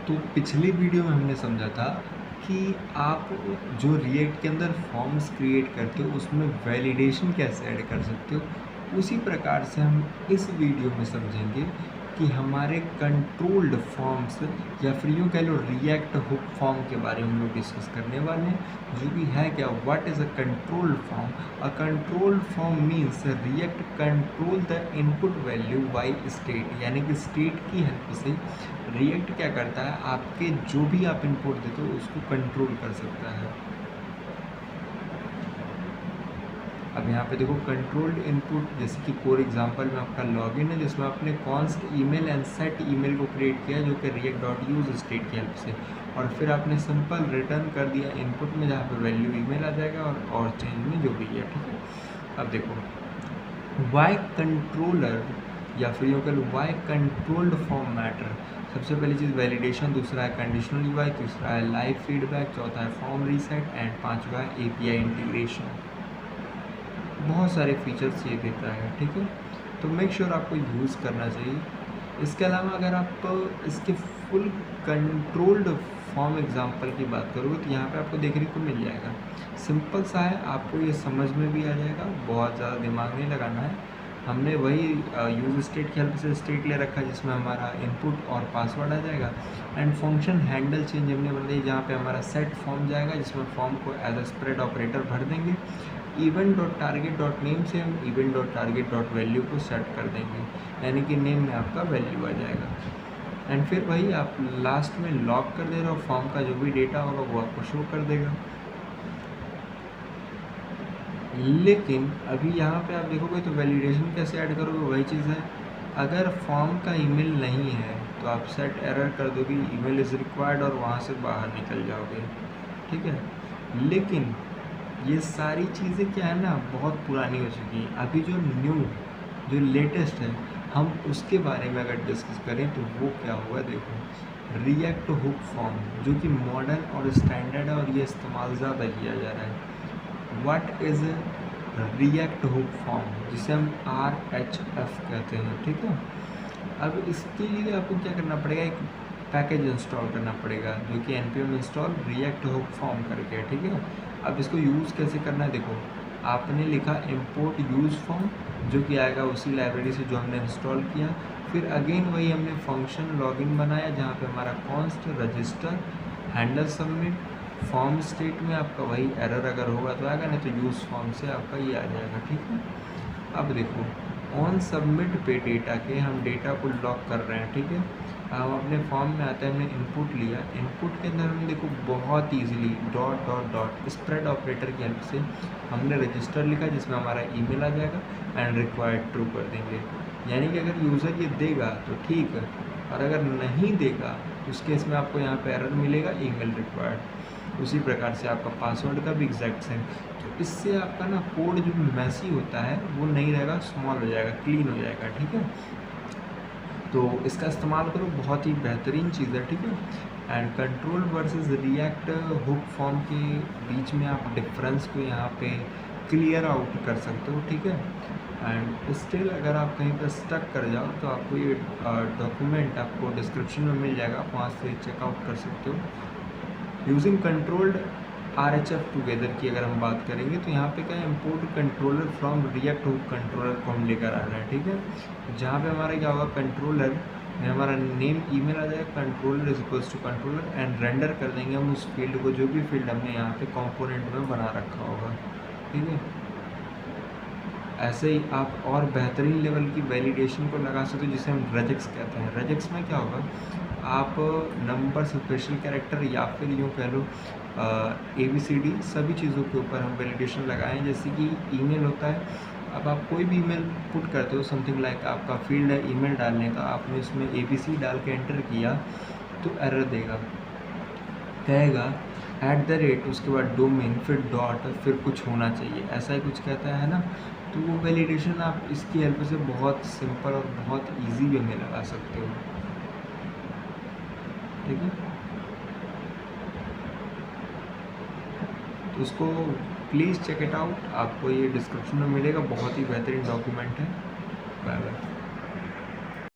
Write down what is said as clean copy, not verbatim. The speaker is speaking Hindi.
तो पिछली वीडियो में हमने समझा था कि आप जो रिएक्ट के अंदर फॉर्म्स क्रिएट करते हो उसमें वैलिडेशन कैसे ऐड कर सकते हो। उसी प्रकार से हम इस वीडियो में समझेंगे कि हमारे कंट्रोल्ड फॉर्म्स या फिर यूँ कह लो रिएक्ट हुक फॉर्म के बारे में हम लोग डिस्कस करने वाले हैं, जो कि है क्या, what is a controlled form. A controlled form means react control the input value by state, यानी कि स्टेट की हेल्प से रिएक्ट क्या करता है, आपके जो भी आप इनपुट देते हो उसको कंट्रोल कर सकता है। अब यहाँ पे देखो कंट्रोल्ड इनपुट, जैसे कि फॉर एग्जांपल में आपका लॉगिन है जिसमें आपने const email and set email को क्रिएट किया जो कि react.use स्टेट की हेल्प से, और फिर आपने सिंपल रिटर्न कर दिया इनपुट में जहाँ पे वैल्यू ईमेल आ जाएगा और चेंज में जो भी है, ठीक है। अब देखो वाई कंट्रोलर या फिर यूँ कह लो वाई कंट्रोल्ड फॉर्म मैटर। सबसे पहली चीज़ वैलिडेशन, दूसरा है कंडीशनल यूआई, तीसरा है लाइव फीडबैक, चौथा है फॉर्म रीसेट एंड पांचवा है एपीआई इंटीग्रेशन। बहुत सारे फीचर्स ये देता है, ठीक है। तो मेक श्योर आपको यूज़ करना चाहिए। इसके अलावा अगर आप इसके फुल कंट्रोल्ड फॉर्म एग्जांपल की बात करोगे तो यहाँ पे आपको देखने को मिल जाएगा। सिंपल सा है, आपको ये समझ में भी आ जाएगा, बहुत ज़्यादा दिमाग नहीं लगाना है। हमने वही यूज स्टेट की हेल्प से स्टेट ले रखा है जिसमें हमारा इनपुट और पासवर्ड आ जाएगा, एंड फंक्शन हैंडल चेंज हमने बना दी जहाँ पे हमारा सेट फॉर्म जाएगा जिसमें फॉर्म को एज अ स्प्रेड ऑपरेटर भर देंगे। event.target.name से हम event.target.value को सेट कर देंगे, यानी कि नेम में आपका वैल्यू आ जाएगा। एंड फिर वही आप लास्ट में लॉग कर दे रहे हो, फॉर्म का जो भी डेटा होगा वो आपको शो कर देगा। लेकिन अभी यहाँ पे आप देखोगे तो वैलिडेशन कैसे ऐड करोगे, वही चीज़ है। अगर फॉर्म का ईमेल नहीं है तो आप सेट एरर कर दोगे ईमेल इज़ रिक्वायर्ड और वहाँ से बाहर निकल जाओगे, ठीक है। लेकिन ये सारी चीज़ें क्या है ना, बहुत पुरानी हो चुकी हैं। अभी जो न्यू जो लेटेस्ट है हम उसके बारे में अगर डिस्कस करें तो वो क्या होगा, देखो रिएक्ट हुक फॉर्म जो कि मॉडर्न और स्टैंडर्ड है और ये इस्तेमाल ज़्यादा किया जा रहा है। What is react hook form, जिसे हम RHF कहते हैं, ठीक है। अब इसके लिए आपको क्या करना पड़ेगा, एक पैकेज इंस्टॉल करना पड़ेगा जो कि npm install react hook form करके है, ठीक है। अब इसको यूज़ कैसे करना है, देखो आपने लिखा import यूज़ फॉर्म जो कि आएगा उसी लाइब्रेरी से जो हमने इंस्टॉल किया। फिर अगेन वही हमने फंक्शन लॉगिन बनाया जहाँ पे हमारा const register handle submit form state में आपका वही एरर अगर होगा तो आएगा, नहीं तो यूज़ फॉर्म से आपका ये आ जाएगा, ठीक है। अब देखो ऑन सबमिट पे डेटा के हम डेटा को लॉक कर रहे हैं, ठीक है। हम अपने फॉर्म में आते हैं, हमने इनपुट लिया, इनपुट के अंदर हम देखो बहुत easily dot dot dot spread operator की हेल्प से हमने रजिस्टर लिखा जिसमें हमारा ईमेल आ जाएगा एंड रिक्वायर्ड ट्रू कर देंगे। यानी कि अगर यूज़र ये देगा तो ठीक है, और अगर नहीं देगा तो उस केस में आपको यहाँ पे एरर मिलेगा ईमेल रिक्वायर्ड। उसी प्रकार से आपका पासवर्ड का भी एग्जैक्ट सेम। तो इससे आपका ना कोड जो मैसी होता है वो नहीं रहेगा, स्मॉल हो जाएगा, क्लीन हो जाएगा, ठीक है। तो इसका इस्तेमाल करो, बहुत ही बेहतरीन चीज़ है, ठीक है। And control versus react hook form के बीच में आप डिफरेंस को यहाँ पे क्लियर आउट कर सकते हो, ठीक है। एंड स्टिल अगर आप कहीं पर स्टक कर जाओ तो आपको ये डॉक्यूमेंट आपको डिस्क्रिप्शन में मिल जाएगा, आप वहाँ से चेकआउट कर सकते हो। यूजिंग कंट्रोल्ड RHF टुगेदर की अगर हम बात करेंगे तो यहाँ पे क्या है, import controller from react hook controller को हम लेकर आ रहे हैं, ठीक है। जहाँ पे हमारा क्या होगा, कंट्रोलर में हमारा नेम ईमेल आ जाएगा, controller is equals to controller, and render कर देंगे हम उस फील्ड को जो भी फील्ड हमने यहाँ पे कंपोनेंट में बना रखा होगा, ठीक है। ऐसे ही आप और बेहतरीन लेवल की वैलिडेशन को लगा सकते हो जिसे हम रेजेक्स कहते हैं। रेजेक्स में क्या होगा, आप नंबर स्पेशल कैरेक्टर या फिर यूँ कह लो ABCD सभी चीज़ों के ऊपर हम वैलिडेशन लगाएं। जैसे कि ईमेल होता है, अब आप कोई भी ईमेल पुट करते हो, समथिंग लाइक आपका फील्ड है ईमेल डालने का, आपने इसमें ABC डाल के एंटर किया तो एरर देगा, कहेगा @ उसके बाद डोमेन फिर डॉट फिर कुछ होना चाहिए, ऐसा ही कुछ कहता है ना। तो वो वैलिडेशन आप इसकी हेल्प से बहुत सिंपल और बहुत इजी वे में लगा सकते हो, ठीक है। तो उसको प्लीज़ चेक इट आउट, आपको ये डिस्क्रिप्शन में मिलेगा, बहुत ही बेहतरीन डॉक्यूमेंट है। Bye bye.